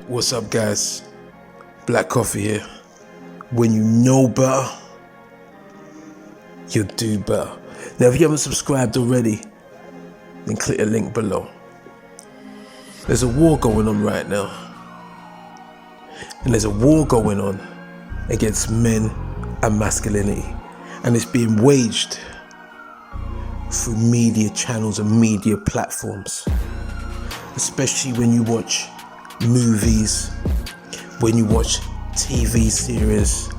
What's up, guys? Black Coffee here. When you know better, you do better. Now, if you haven't subscribed already, then click the link below. There's a war going on right now. And there's a war going on against men and masculinity. And it's being waged through media channels and media platforms. Especially when you watch movies, when you watch TV series.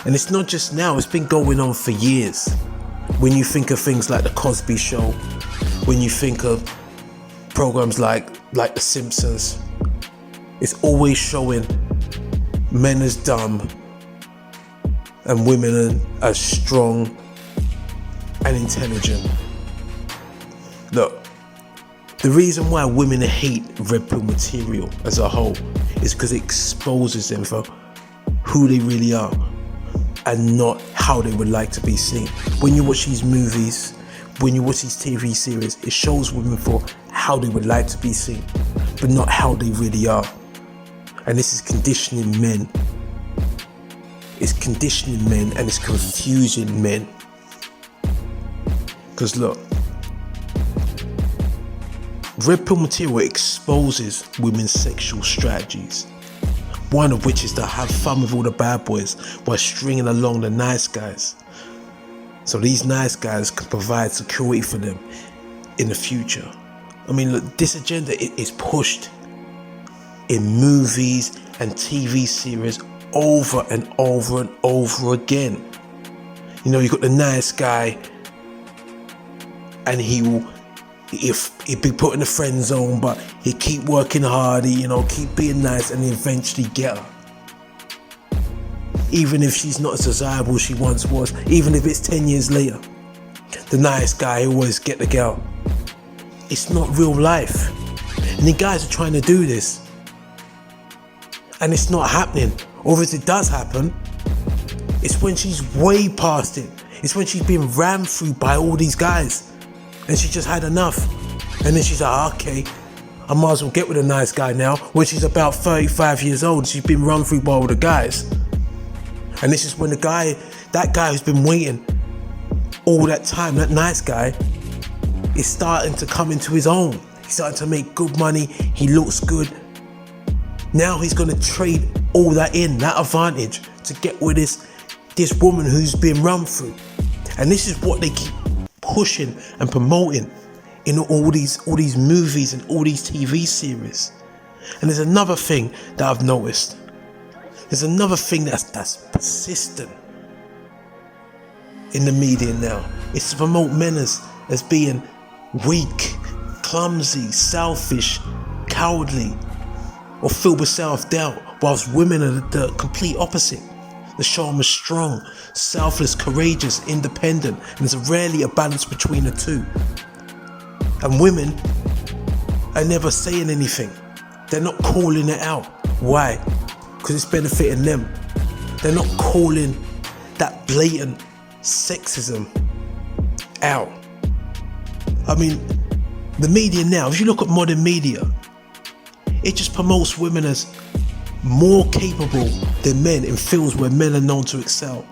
And it's not just now, it's been going on for years. When you think of things like The Cosby Show, when you think of programs like The Simpsons, it's always showing men as dumb and women as strong and intelligent. Look, the reason why women hate red pill material as a whole is because it exposes them for who they really are and not how they would like to be seen. When you watch these movies, when you watch these TV series, it shows women for how they would like to be seen, but not how they really are. And this is conditioning men. It's conditioning men and it's confusing men. Because look, red pill material exposes women's sexual strategies. One of which is to have fun with all the bad boys while stringing along the nice guys. So these nice guys can provide security for them in the future. I mean, look, this agenda is pushed in movies and TV series over and over and over again. You know, you got the nice guy and he'll be put in the friend zone, but he keep working hard, keep being nice and eventually get her. Even if she's not as desirable as she once was, even if it's 10 years later, the nice guy always get the girl. It's not real life. And the guys are trying to do this. And it's not happening. Or if it does happen, it's when she's way past it. It's when she's been rammed through by all these guys. And she just had enough. And then she's like, okay, I might as well get with a nice guy now. When she's about 35 years old, she's been run through by all the guys. And this is when that guy who's been waiting all that time, that nice guy, is starting to come into his own. He's starting to make good money. He looks good. Now he's going to trade all that advantage to get with this woman who's been run through. And this is what they keep pushing and promoting in all these movies and all these TV series. And there's another thing that I've noticed. There's another thing that's persistent in the media now. It's to promote men as being weak, clumsy, selfish, cowardly, or filled with self-doubt, whilst women are the complete opposite. They show them as strong, selfless, courageous, independent, and there's rarely a balance between the two. And women are never saying anything. They're not calling it out. Why? Because it's benefiting them. They're not calling that blatant sexism out. I mean, the media now, if you look at modern media, it just promotes women as more capable than men in fields where men are known to excel.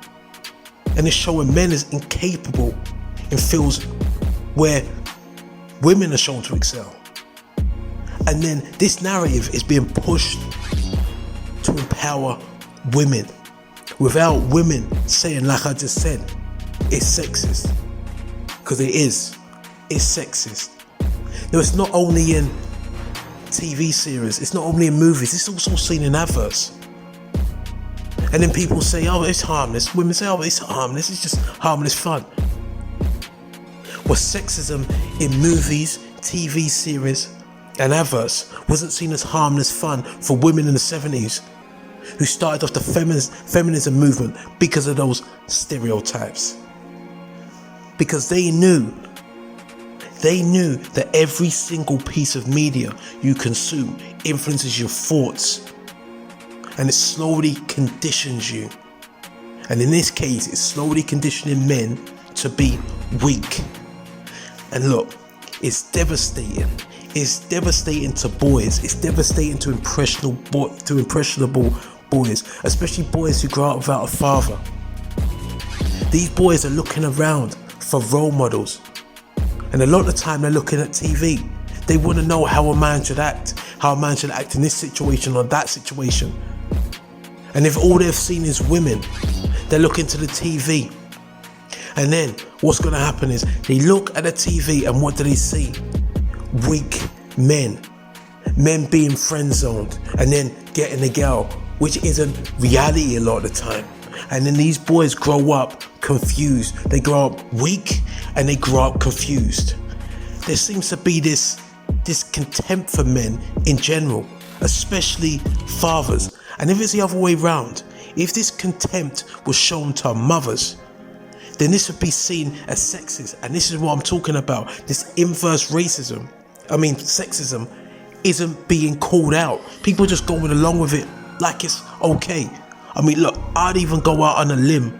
And it's showing men as incapable in fields where women are shown to excel. And then this narrative is being pushed to empower women without women saying, like I just said, it's sexist. Because it is. It's sexist. Now, it's not only in TV series, it's not only in movies, it's also seen in adverts. And then people say, oh, it's harmless. Women say, oh, it's harmless, it's just harmless fun. Well, sexism in movies, TV series and adverts wasn't seen as harmless fun for women in the 70s who started off the feminism movement because of those stereotypes. Because they knew that every single piece of media you consume influences your thoughts and it slowly conditions you. And in this case, it's slowly conditioning men to be weak. And look, it's devastating. is devastating to boys. It's devastating to impressionable boys, especially boys who grow up without a father. These boys are looking around for role models, and a lot of the time they're looking at TV. They want to know how a man should act in this situation or that situation. And if all they've seen is women, they look into the TV. And then what's going to happen is they look at the TV, and what do they see? Weak men being friend zoned and then getting a girl, which isn't reality a lot of the time. And then these boys grow up confused. They grow up weak and they grow up confused. There seems to be this contempt for men in general, especially fathers. And if it's the other way around, if this contempt was shown to mothers, then this would be seen as sexist. And this is what I'm talking about. This inverse racism, sexism, isn't being called out. People just going along with it like it's okay. Look, I'd even go out on a limb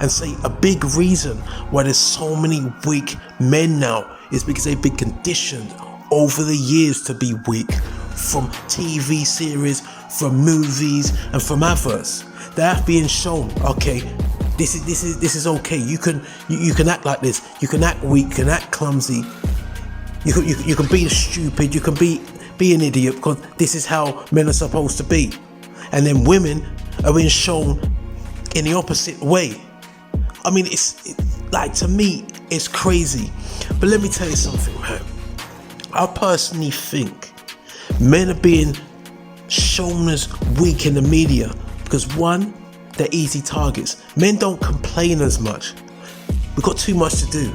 and say a big reason why there's so many weak men now is because they've been conditioned over the years to be weak, from TV series, from movies, and from adverts. They're being shown, okay, this is okay. You can act like this. You can act weak. You can act clumsy. You can be stupid. You can be an idiot, because this is how men are supposed to be. And then women are being shown in the opposite way. To me, it's crazy. But let me tell you something, right? I personally think men are being shown as weak in the media because, one, they're easy targets. Men don't complain as much. We got too much to do.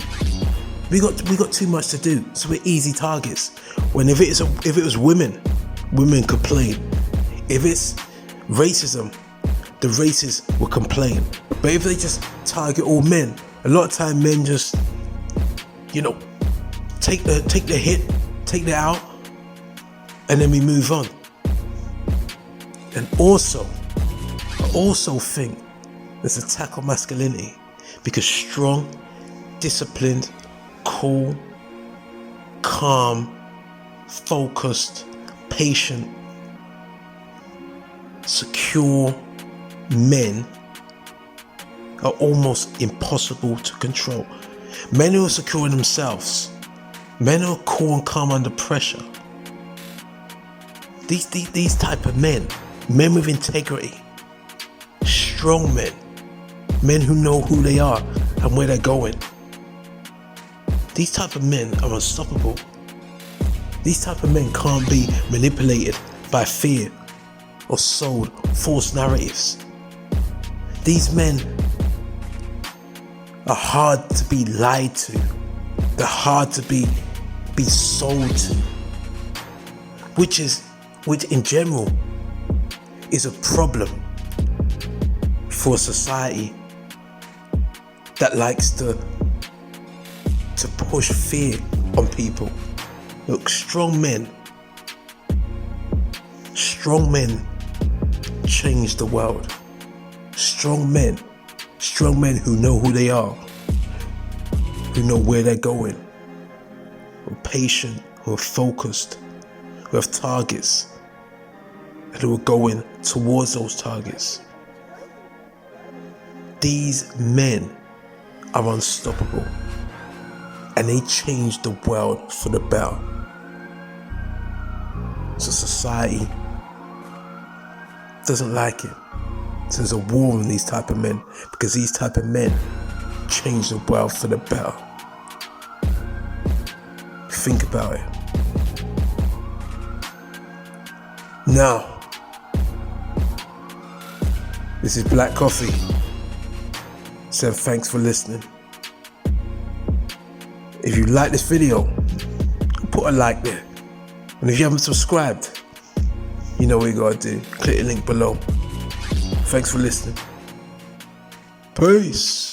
We got too much to do, so we're easy targets. When if it was women complain. If it's racism, the racists will complain. But if they just target all men, a lot of time men just, take the hit, take the out, and then we move on. And also, I also think there's attack on masculinity, because strong, disciplined, cool, calm, focused, patient, secure men are almost impossible to control. Men who are secure in themselves, men who are cool and calm under pressure, these type of men with integrity, strong men who know who they are and where they're going, these type of men are unstoppable. These type of men can't be manipulated by fear or sold false narratives. These men are hard to be lied to. They're hard to be sold to, which in general is a problem for a society that likes to push fear on people. Look, strong men change the world. Strong men who know who they are, who know where they're going, who are patient, who are focused, who have targets, and who are going towards those targets. These men are unstoppable, and they change the world for the better. So society doesn't like it. So there's a war on these type of men, because these type of men change the world for the better. Think about it. Now, this is Black Coffee. So thanks for listening. If you like this video, put a like there. And if you haven't subscribed, you know what you gotta do. Click the link below. Thanks for listening. Peace.